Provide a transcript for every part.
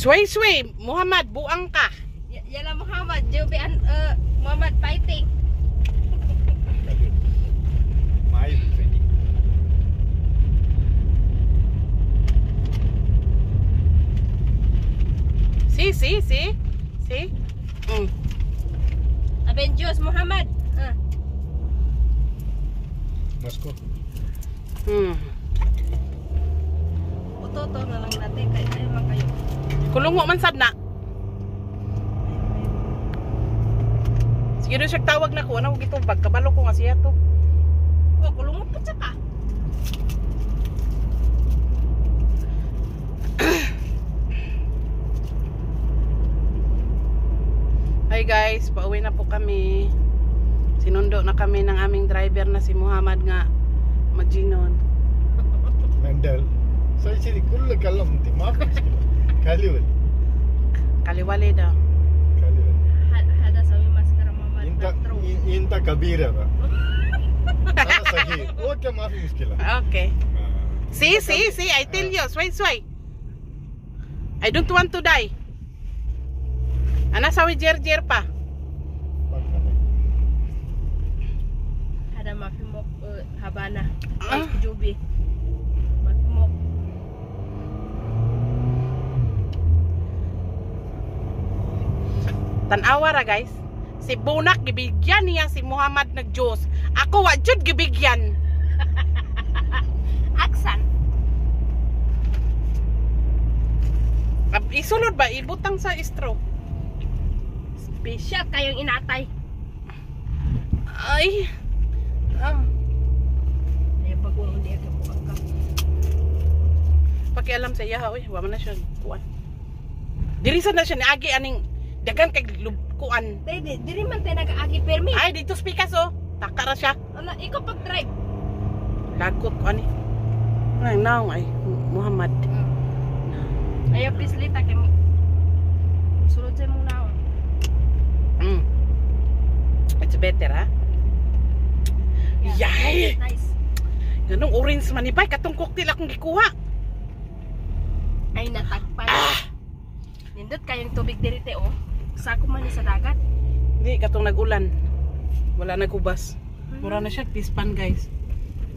Sway, Muhammad, buang ka. Yala Muhammad, Jubian, Muhammad fighting. My fighting. See? Avengers Muhammad. Moscow. Uto-uto na lang natin, kaya man kayo. Kulungo man sad na. Sige rin siya tawag na ko. Ano ko gitubag? Kabalo ko nga siya to. Oh, kulungo pa siya ka. Hi guys, pauwi na po kami. Sinundo na kami ng aming driver na si Muhammad nga Maginon. Mendel. So actually, kull kalam ti maaf mushkila. Kaliwal. Kaliwali daw. Kaliwal. Hada sa may maskara Muhammad. Inta kabira ba? Ana sahih. Okay, maaf mushkila. Okay. See, I tell you, sway. I don't want to die. Ana sawi jer pa. Hada mafimok Habana. Jubi. Mafimok. Tanawa ra guys. Si Bunak gibigyan niya si Muhammad nag Diyos. Ako wa jud gibigyan. Aksan. Isulod ba ibutang sa straw? Special kayong inatay. Ay. Ay pagulong di ka buang ka. Pakialam sa iya oy, wa man na siya kuan. Diri sa na siya niagi aning dagan kay kuan. Diri man tayo nag-agi permit. Ay dito speakas oh. Taka ra siya. Ano, ikaw pag-drive. Lagot ko ani. Ay now ay Muhammad. Ayaw please lita kay sulod sa muna ako. It's better ha. Yay! Nice. Ganong orange manibay katong cocktail akong gikuha. Ay natagpan. Nindot kayong tubig dirite oh. Sako man ni sa dagat. Hindi katong nagulan. Wala nagubas. Mura na siya pispan guys.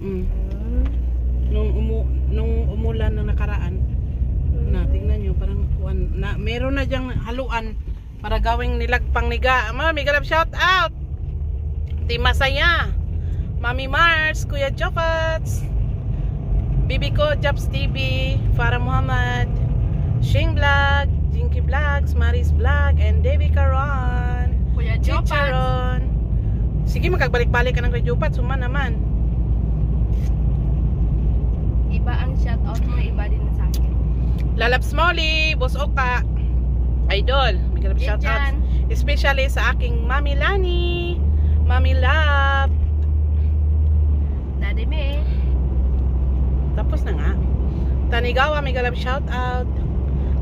Nung umulan na nakaraan. Na tingnan nyo parang kuan na meron na diyang haluan para gawing nilagpang niga. Mami, galap shout out. Di Masaya. Mami Mars, Kuya Jofats. Bibi ko Jobs TV, Farah Muhammad, Shing Vlog, Jinky Vlogs, Maris Vlog, and Davy Caron. Kuya Jofats. Chicharon. Sige, magkagbalik-balik ka ng Kuya Jofats, suma naman. Iba ang shout out mo, iba din sa akin. Lalabs Molly, Boss Oka, Idol, may galap shout out. Especially sa aking Mami Lani, Mami Love. Daddy me. Tapos na nga. Tanigawa, may galap shout out.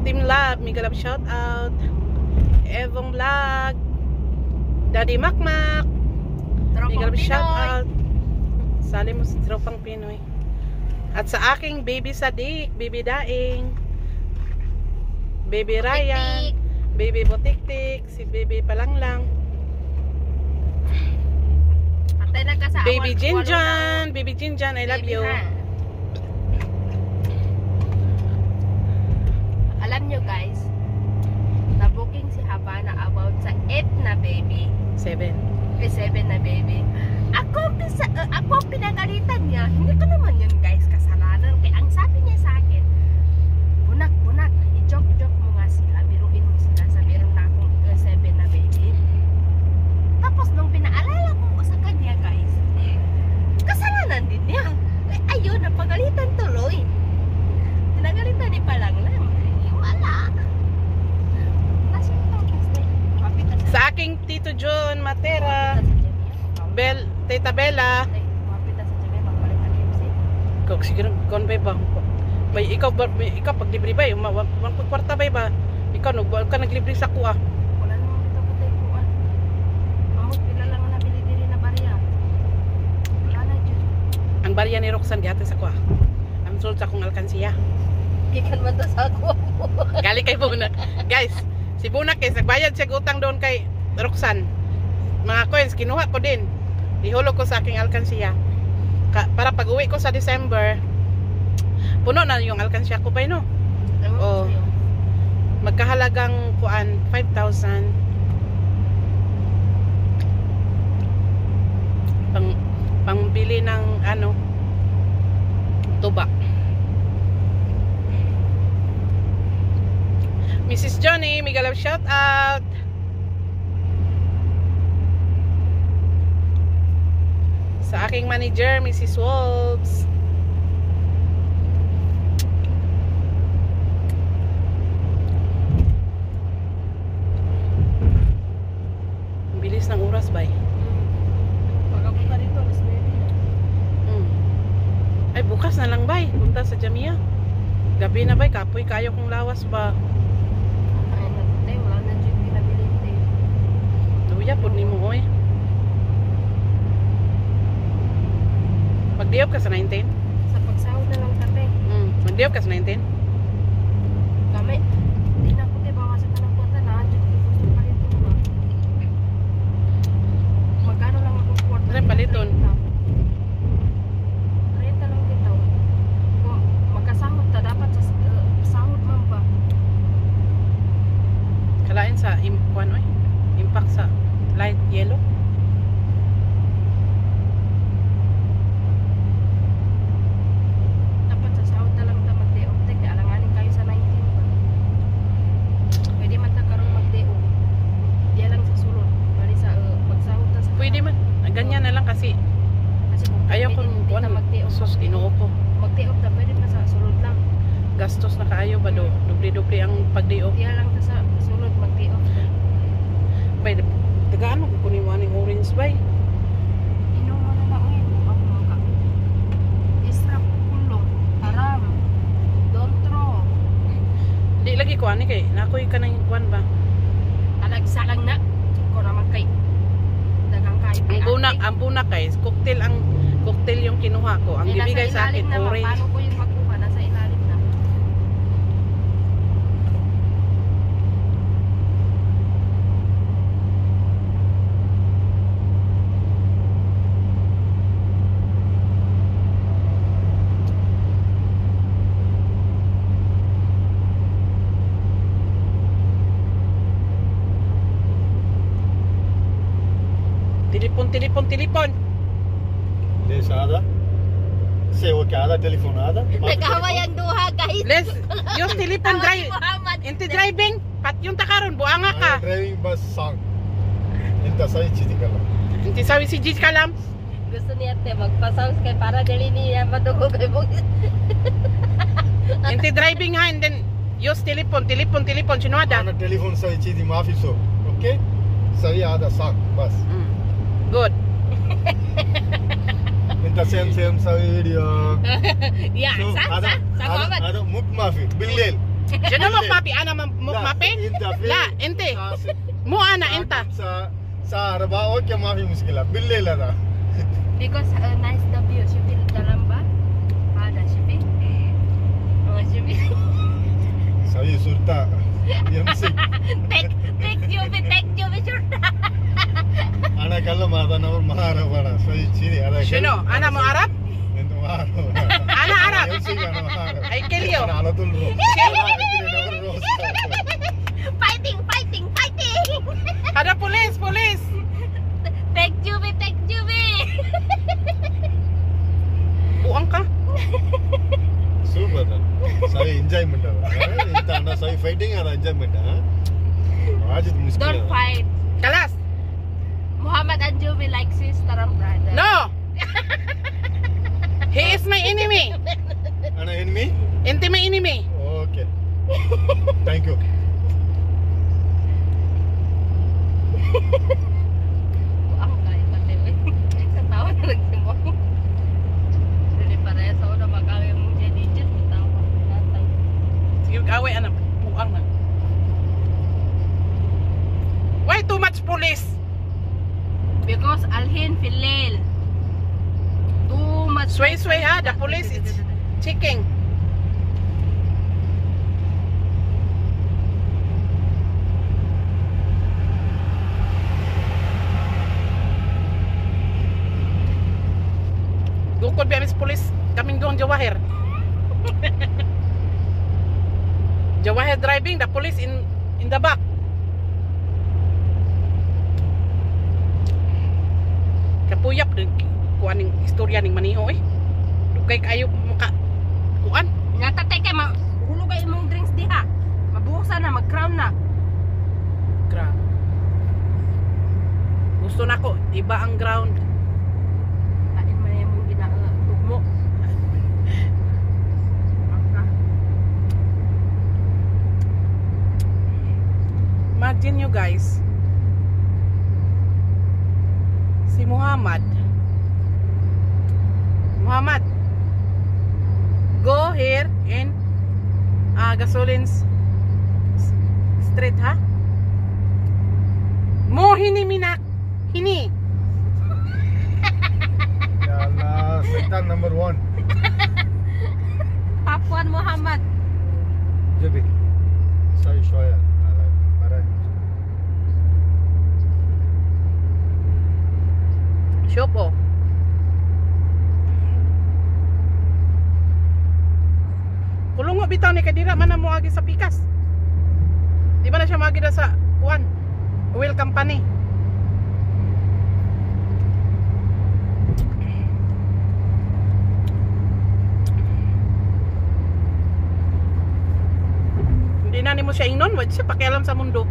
Team Love, may galap shout out. Evong Vlog, Daddy Makmak, may galap shout out. Sali mo sa Tropang Pinoy. At sa aking baby Sadik, baby Daing, baby Ryan, baby Botiktik, si baby Palanglang, baby Jinjan, baby Jinjan, I love you. Alam nyo guys, na-booking si Habana about sa 8 na baby. 7 na baby. Ako ang pinagalitan niya. Hindi ko naman yun guys kasalanan. Kaya ang sabi niya sa akin, bunak, i-joke mo nga sila. Biruin mo sila sa meron na akong 7 na baby. Tapos nung pinaalala ko sa kanya guys, kasalanan din niya. Ayun, napagalitan tuloy. Pinagalitan ni Palanglang. Wala. sa aking Tito John Matera, Tita Bella. Kung siguro kon ba bay ikaw pag libre ba yung kwarta ba ikaw ka naglibre sa kuha. Wala namang kita po tayo kuha. Amot pila lang na nabili diri na barya. Wala na dyan. Ang barya ni Roxanne gihati sa kuha. Ang sold sa akong alkansiya. Gikan man to sa ako. Gali kay Bunak. Guys, si Bunak guys, nagbayad siya utang doon kay Roxanne. Mga coins, kinuha ko din. Ihulog ko sa aking alkansiya. Para pag uwi ko sa December, puno na yung alkansya ko pa, no? Oh. Magkahalagang kuan 5,000. Pangbili ng ano, tuba. Mrs. Johnny, mega love shout out. Sa aking manager, Mrs. Wolves. Ang bilis ng oras, bay. Pagkapunta dito, mas baby na. Ay, bukas na lang, bay. Punta sa Jamia. Gabi na, bay. Kapoy kayo kung lawas ba. Ay, natay, wala na dyan pinabilite. Luya, po ni mo, oy. Magdiop ka sa 19? Sa pagsahod na lang kate. Magdiop ka sa 19? Kami, di na ko te bawasan ka ng kwarta na. Dyan ko gusto pa rin ito naman. Magkano lang ako kwarta? Ano paliton? 30 lang kita. Kung magkasahod ta, dapat sa sahod man ba? Kalain sa kuan, oy. Impact sa light yellow. Dapat sa sahod na lang ta mag-day-off. Teka, alanganin kayo sa 19 ba? Pwede man ta karoon mag-day-off. Diya lang sa sulod. Bali sa pagsahod ta sa... Pwede man. Ganyan na lang kasi Kasi kung ayaw pwede, kung hindi kuan ta mag-day-off. sus ginoo ko. Mag-day-off ta, pwede na sa sulod lang. Gastos na kaayo ba do. Dubli-dubli ang pagdiop. Diya lang ta sa sulod mag-day-off. Bay, tagaan mo kunin mo aning orange bay. Inom mo na lang yun. Ako maka. Israp, kulong, haram, dontro. Di lagi ko ani kay nakoy ka nang kuan ba. Alagsa lang na. Ko naman kay. Dagang kayo. Ang bunak guys, cocktail yung kinuha ko. Ang bibigay sa akin orange. Paano ko yung magkuha? Nasa ilalim na. Telepon. ले सादा से वो क्या आधा टेलीफोन आधा Nag-away ang duha, guys. Les, yung telepon Tawag si drive. Muhammad. Inti driving, pat yung takaron buanga ka. Driving बस सॉन्ग इंता सही चीज कर लो Inti sawi si Jis Kalam. Gusto niya te magpasaws kay para dali niya madugo kay bugis. Inti driving ha, and then use telepon, sino ada? आना टेलीफोन सही चीज माफी so okay सही आधा सॉन्ग बस Good. इंता सेम सही वीडियो Ya, sa Muhammad. आधा मुक माफी बिल्लेल Sino mo papi? Ana mo papi? La, inti. Mo ana inta. sa arba okay माफी मुश्किल है बिल्लेल है Because nice the view. Sipi dalam ba? Ada sipi. Oh, sipi. सही सुरता यमसी Take you be sure. आना कल माता नवर महारा बड़ा सही चीज आधा Sino? Ana mo Arab? इंतो महारा Ana Arab. यमसी का महारा Ay, Kelio. आना तुल रो Fighting. Ada police. Take you be. Buang ka. Super था सही enjoyment है इंता ना सही fighting है enjoyment है आज तो मुश्किल Don't है fight. Kalas. Muhammad and Jubi like sister and brother. No. He is my enemy. आना enemy Inti my enemy. okay thank you Ang kaya pati. Katawa na lang si mo. Dili pareha sa una mag-away mo dyan digit. Katawa ko. Natay. Sige, away anak. Buang na. Why too much police? Because Alhin Filel. Too much. Sway ha, the police is checking. likod biya mis police kaming doon Jawahir. Jawahir driving, the police in the back. Kapuyap din kuan ning istorya ning maniho eh. Dugay kayo maka kuan. Natatay kay hulog kay imong drinks diha. Mabuhusan na, mag-crown na. Ground. Gusto nako iba ang ground. Kain man imong ginatugmo. Maka. Imagine nyo guys, si Muhammad, go here in gasoline street ha? Mo hini minak, hini. Ya Allah, setan number 1. Papuan Muhammad. Jabi. Saya shoya. Marah. Shopo. Kulungo bitaw ni kadira man na mo agi sa pikas. Di ba na siya magi da sa kuan? Oil company. Hindi na nimo siya ingnon, wala siya pakialam sa mundo.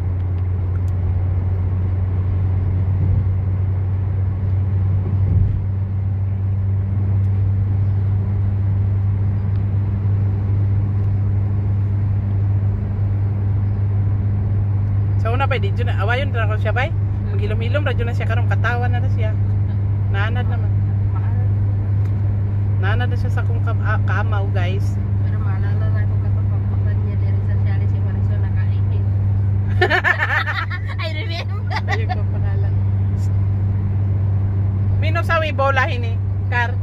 Sa una pa, di dyan na, awayon na ako siya bay. Magilom-ilom, radyo na siya karong katawan na siya. Naanad naman. Naanad na siya sa kong kaamaw guys. Pero maalala na ako kapag niya diri sa Cialis si Marisol nakaingin. I remember. Ayun ko pangalan. Mino sa Wibola hini, Kar.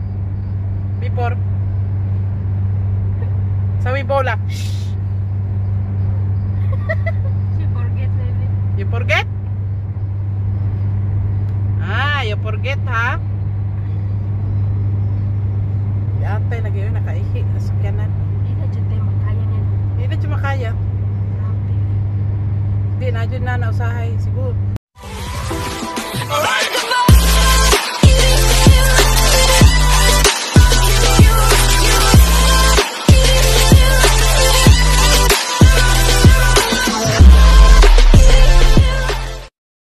Before. Sa Wibola. She forget maybe. You forget? Ah, you forget ha? Yatay lagi yun, nakaihi. Nasakyanan. Hindi na dyan tayo makaya niyan. Hindi na siya makaya. Grabe. Hindi na dyan na nausahay. Siguro.